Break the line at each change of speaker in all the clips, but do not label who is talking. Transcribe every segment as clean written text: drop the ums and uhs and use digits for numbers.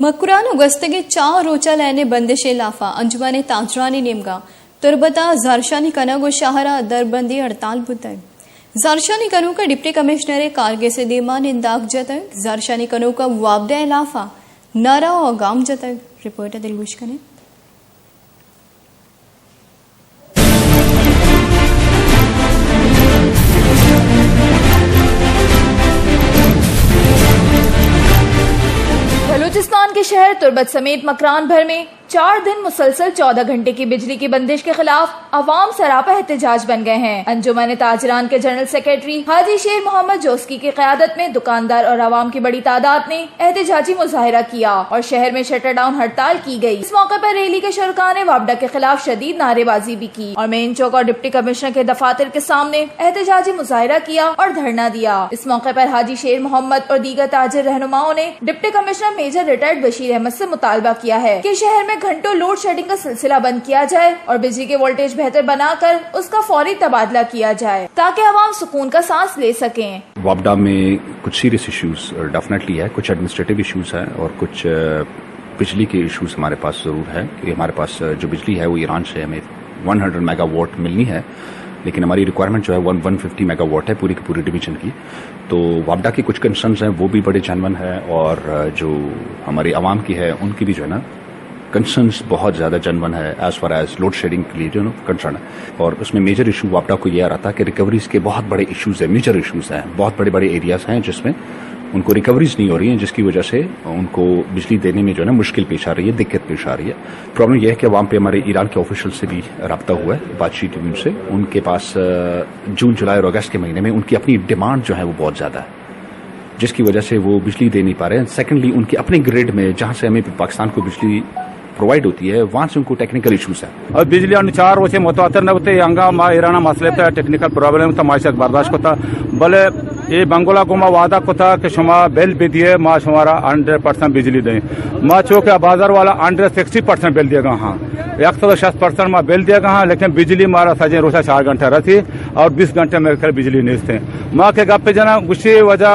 मकुरान वस्तगे 4 रोचा लेने बंदिशे लाफा अंजुमने ताजरानी नेमगा तुरबता जारशानी कनगो शाहरा दरबंदी हड़ताल बुतग जारशानी कनू का डिप्टी कमिश्नर कारगे से देमान इंदाग जतग जारशानी कनू का वाबदा लाफा नारा और गाम जतग रिपोर्टर दिलगुश कने
बलूचिस्तान के शहर तुरबत समेत मकरान भर में 4 दिन मुसलसल 14 घंटे की बिजली की बंदिश के खिलाफ अवाम सरापा एहतजाज बन गए हैं। अंजुमन ताजरान के जनरल सेक्रेटरी हाजी शेर मोहम्मद जोस्की की क़यादत में दुकानदार और अवाम की बड़ी तादाद ने एहतजाजी मुजाहिरा किया और शहर में शटर डाउन हड़ताल की गई। इस मौके पर रैली के शुरका ने वापडा के खिलाफ शदीद नारेबाजी भी की और मेन चौक और डिप्टी कमिश्नर के दफातर के सामने एहतजाजी मुजाहिरा किया और धरना दिया। इस मौके पर हाजी शेर मोहम्मद और दीगर ताजिर रहनुमाओं ने deputy commissioner major retired Bashir Ahmad से मुतालबा किया है कि शहर में घंटों लोड शेडिंग का सिलसिला बंद किया जाए और बिजली के वोल्टेज बेहतर बनाकर उसका फौरी तबादला किया जाए ताकि आवाम सुकून का सांस ले सकें।
वापडा में कुछ सीरियस इश्यूज डेफिनेटली है, कुछ एडमिनिस्ट्रेटिव इश्यूज हैं और कुछ बिजली के इश्यूज हमारे पास जरूर है कि हमारे पास जो बिजली है वो ईरान से हमें 100 मेगावाट मिलनी है, लेकिन हमारी रिक्वायरमेंट जो है 150 मेगावाट है पूरी की पूरी डिवीजन की। तो वापडा की कुछ कंसर्न्स हैं वो भी बड़े जेन्युइन है और जो हमारी आवाम की है उनकी भी जो है ना कंसर्न्स बहुत ज़्यादा जेन्युइन है as far as load shedding के लिए जो कंसर्न है। और उसमें मेजर इशू वापडा को यह आ रहा था कि रिकवरीज के बहुत बड़े इश्यूज हैं, मेजर इश्यूज हैं, बहुत बड़े बड़े एरियाज हैं जिसमें उनको रिकवरीज नहीं हो रही हैं, जिसकी वजह से उनको बिजली देने में जो है ना मुश्किल पेश आ रही है, दिक्कत पेश आ रही है। प्रॉब्लम यह है कि वहाँ पे हमारे ईरान के ऑफिशियल से भी रब्ता हुआ है, बातचीत हुई उनसे। उनके पास जून जुलाई और अगस्त के महीने में उनकी अपनी डिमांड जो है वो बहुत ज़्यादा है, जिसकी वजह से वो बिजली दे नहीं पा रहे हैं। सेकेंडली उनके अपने ग्रिड में जहाँ से हमें पाकिस्तान को बिजली प्रोवाइड होती है वहाँ से उनको टेक्निकल इश्यूज है
और बिजली अनुसार वो मुतातर न होते हंगा मा ईराना मसले था टेक्निकल प्रॉब्लम था माशत बर्दाश्त को था भले ये बंगोला को माँ वादा को था कि शुमा बिल भी दिए माँ शुमारा 100% बिजली दें माँ चूँकि बाजार वाला 160% बिल दिएगा। हाँ 160% माँ बिल दिएगा। हाँ लेकिन बिजली मारा सजे रोजा 4 घंटे रहती और 20 घंटे मेरे ख्याल बिजली नहीं थे। माँ के गप पे जना उसी वजह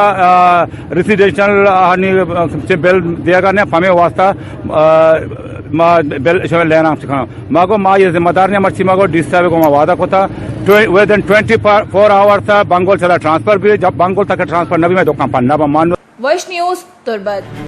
रेसिडेंशियल बिल दिएगा ने हमें वास्ता माँ बिल लेना सिखाना माँ को माँ ये जिम्मेदार ने मर्ची माँ को डिस्टर्ब को माँ वादा को था विद इन 24 आवर था बंगोल चला ट्रांसफर भी जब बंगोल तक ट्रांसफर नबी में दुकान पर नबा मान।
वॉइस न्यूज तुरबत।